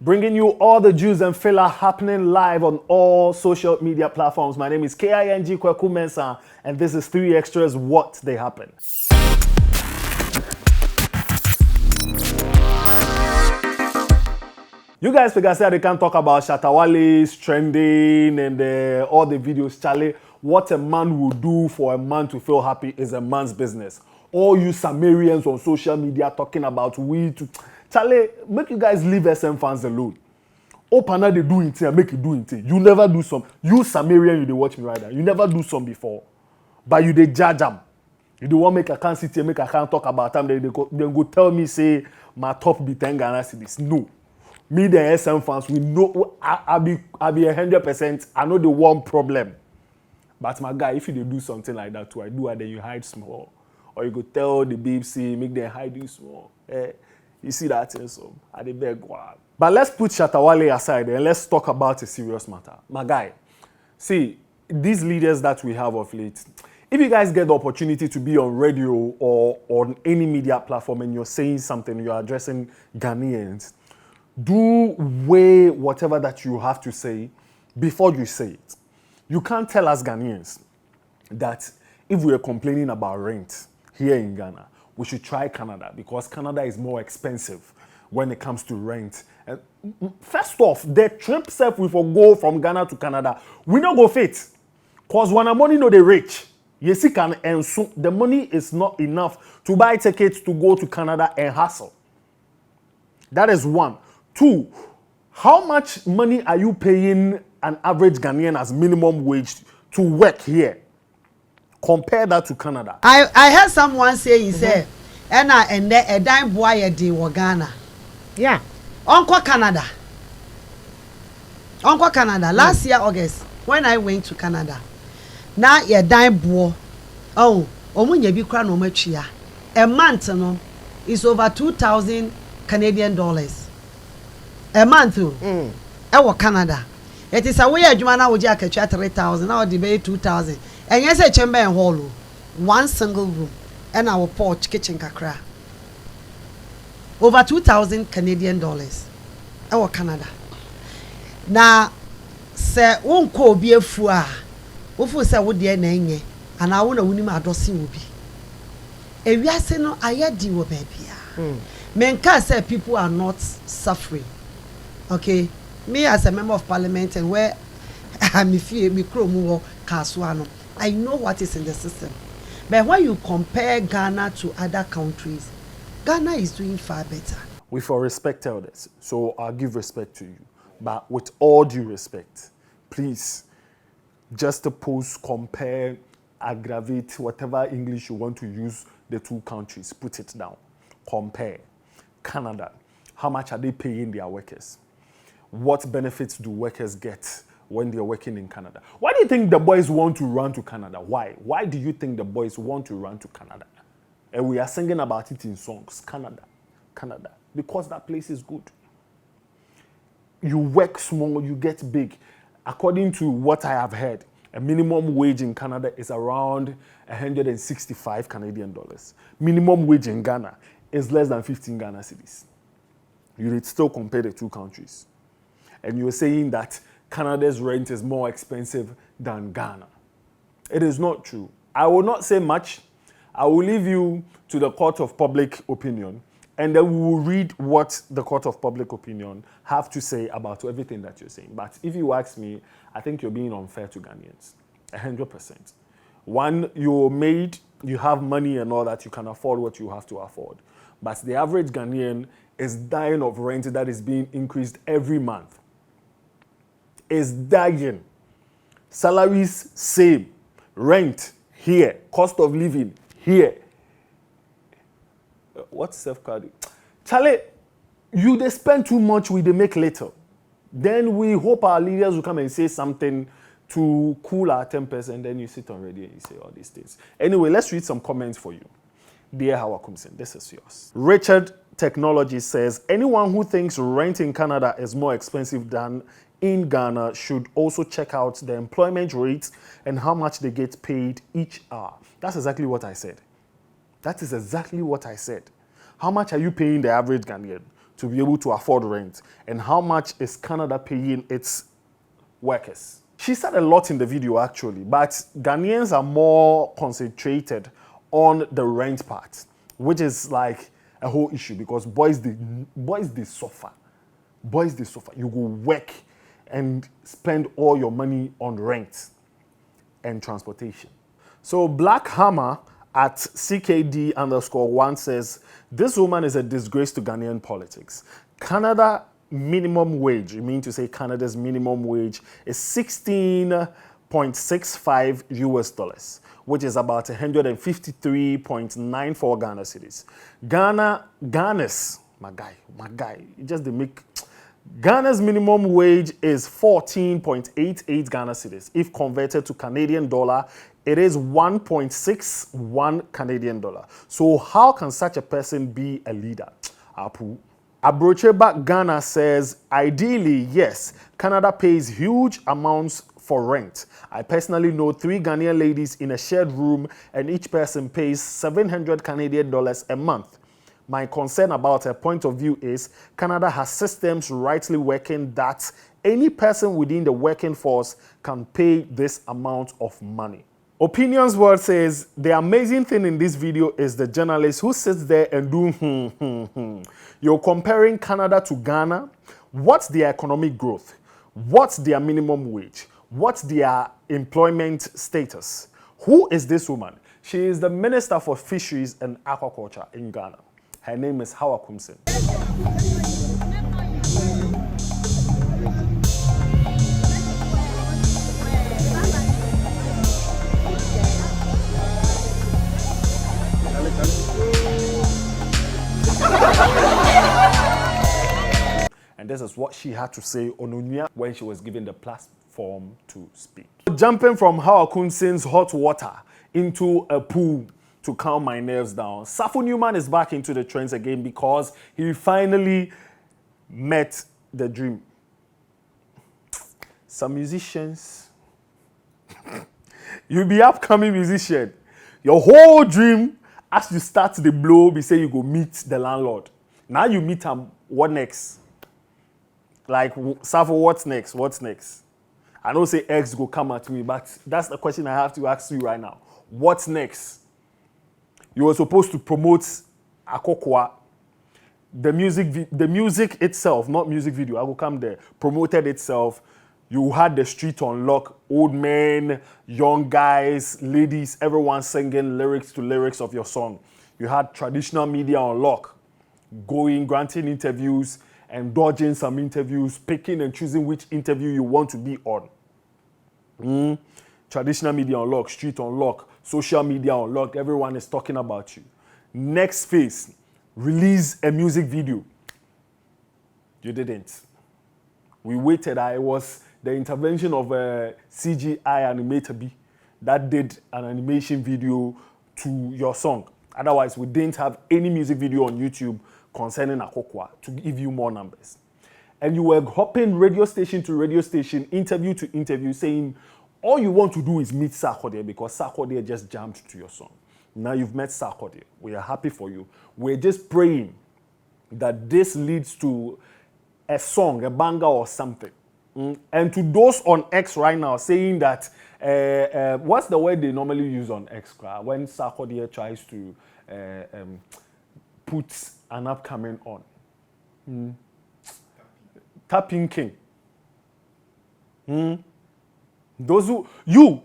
Bringing you all the juice and filler happening live on all social media platforms. My name is King Kweku Mensah, and this is 3 Extras What They Happen. You guys figure say they can't talk about Shatawale's trending and all the videos. Charlie, what a man will do for a man to feel happy is a man's business. All you Sumerians on social media talking about Charlie, make you guys leave SM fans alone. Open they do it and make you do it. You never do some. You Sumerian, you dey watch me right now. You never do some before. But you dey judge them. You don't want make I can't sit here, make I can't talk about them. They go tell me, say, my top be 10 Ghana cedis. No. Me, the SM fans, we know I be 100%. I know the one problem. But my guy, if you do something like that too, I do, and then you hide small. Or you go tell the BBC, make them hide you small. You see that thing, so I dey beg God. But let's put Shatawale aside and let's talk about a serious matter. My guy, see, these leaders that we have of late, if you guys get the opportunity to be on radio or on any media platform and you're saying something, you're addressing Ghanaians, do weigh whatever that you have to say before you say it. You can't tell us Ghanaians that if we are complaining about rent here in Ghana, we should try Canada because Canada is more expensive when it comes to rent. And first off, the trip self we for go from Ghana to Canada, we not go fit. Cause when the money no they rich, you see can and so the money is not enough to buy tickets to go to Canada and hustle. That is one. Two, how much money are you paying an average Ghanaian as minimum wage to work here? Compare that to Canada. I heard someone say he said, and a dime boy di Ghana. Yeah. Uncle Canada. Last year August, when I went to Canada, now a dime boy. Oh, omunye bi kra no matwia. A month no is over 2,000 Canadian dollars. A month. Canada. It is a way adwuma na wo ji akatwa 3,000, now the be 2,000. And yes, a chamber and hall, one single room, and our porch, kitchen kakra. Over 2,000 Canadian dollars. Our Canada. Now, say, won't call be a fua. Ufu say, would dear name, and I want to win him a dossing will be. If we are saying, no, I had you, baby. Men can say people are not suffering. Okay, me as a member of parliament, and where I'm if you me crow Kaswano. I know what is in the system. But when you compare Ghana to other countries, Ghana is doing far better. We for respect elders, so I'll give respect to you. But with all due respect, please, just oppose, compare, aggravate, whatever English you want to use the two countries, put it down. Compare. Canada, how much are they paying their workers? What benefits do workers get when they're working in Canada? Why do you think the boys want to run to Canada? Why? Why do you think the boys want to run to Canada? And we are singing about it in songs. Canada. Because that place is good. You work small, you get big. According to what I have heard, a minimum wage in Canada is around 165 Canadian dollars. Minimum wage in Ghana is less than 15 Ghana cedis. You would still compare the two countries. And you're saying that Canada's rent is more expensive than Ghana. It is not true. I will not say much. I will leave you to the court of public opinion, and then we will read what the court of public opinion have to say about everything that you're saying. But if you ask me, I think you're being unfair to Ghanaians, 100%. One, you're made, you have money and all that, you can afford what you have to afford. But the average Ghanaian is dying of rent that is being increased every month. Is dying. Salaries same. Rent here. Cost of living here. What's Sarkodie? Charlie, you they spend too much, we they make little. Then we hope our leaders will come and say something to cool our tempers, and then you sit on radio and you say all these things. Anyway, let's read some comments for you. Dear Hawakumsin, this is yours. Richard Technology says, anyone who thinks rent in Canada is more expensive than in Ghana should also check out the employment rates and how much they get paid each hour. That's exactly what I said. That is exactly what I said. How much are you paying the average Ghanaian to to be able to afford rent? And how much is Canada paying its workers? She said a lot in the video actually, but Ghanaians are more concentrated on the rent part, which is like a whole issue because boys they suffer. Boys they suffer. You go work and spend all your money on rent and transportation. So Black Hammer at CKD_1 says, this woman is a disgrace to Ghanaian politics. Canada minimum wage, you mean to say Canada's minimum wage is 16.65 US dollars, which is about 153.94 Ghana cedis. Ghana's, my guy, just they make, Ghana's minimum wage is 14.88 Ghana cedis. If converted to Canadian dollar, it is 1.61 Canadian dollar. So how can such a person be a leader? Apu. Abrocheba Ghana says, ideally, yes, Canada pays huge amounts for rent. I personally know 3 Ghanaian ladies in a shared room and each person pays 700 Canadian dollars a month. My concern about her point of view is Canada has systems rightly working that any person within the working force can pay this amount of money. Opinions World says, the amazing thing in this video is the journalist who sits there and do You're comparing Canada to Ghana. What's their economic growth? What's their minimum wage? What's their employment status? Who is this woman? She is the Minister for Fisheries and Aquaculture in Ghana. Her name is Hawa Kumsin. And this is what she had to say on Onunya when she was given the platform to speak. Jumping from Hawa Kumsin's hot water into a pool to calm my nerves down, Safo Newman is back into the trends again because he finally met the dream. Some musicians, you be upcoming musician, your whole dream as you start the blow, be say you go meet the landlord. Now you meet him, what next? Like, Safo, what's next? What's next? I don't say X go come at me, but that's the question I have to ask you right now. What's next? You were supposed to promote Akokwa. The music itself, not music video, I will come there, promoted itself. You had the street on lock, old men, young guys, ladies, everyone singing lyrics to lyrics of your song. You had traditional media on lock, going, granting interviews, and dodging some interviews, picking and choosing which interview you want to be on. Traditional media on lock, street on lock, social media on lock, everyone is talking about you. Next phase, release a music video. You didn't. We waited. It was the intervention of a CGI animator B that did an animation video to your song. Otherwise, we didn't have any music video on YouTube concerning Akokwa to give you more numbers. And you were hopping radio station to radio station, interview to interview, saying all you want to do is meet Sarkodie because Sarkodie just jumped to your song. Now you've met Sarkodie. We are happy for you. We're just praying that this leads to a song, a banger or something. And to those on X right now saying that, what's the word they normally use on X when Sarkodie tries to put an upcoming on? Tapping king. Those who, you.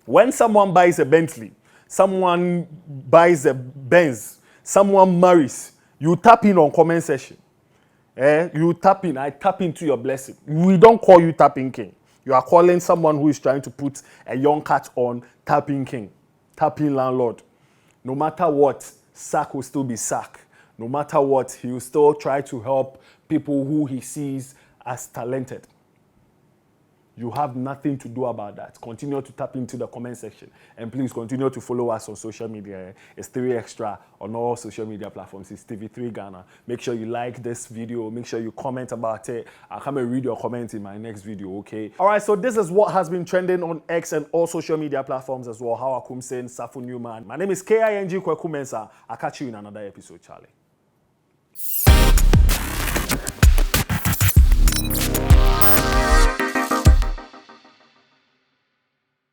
When someone buys a Bentley, someone buys a Benz, someone marries, you tap in on comment section. You tap in, I tap into your blessing. We don't call you tapping king. You are calling someone who is trying to put a young cat on tapping king, tapping landlord. No matter what, sack will still be sack. No matter what, he will still try to help people who he sees as talented. You have nothing to do about that. Continue to tap into the comment section. And please continue to follow us on social media. It's 3 Extra on all social media platforms. It's TV3 Ghana. Make sure you like this video. Make sure you comment about it. I'll come and read your comments in my next video, okay? All right, so this is what has been trending on X and all social media platforms as well. Hawa Kumsin, Safo Newman. My name is King Kweku Mensah. I'll catch you in another episode, Charlie.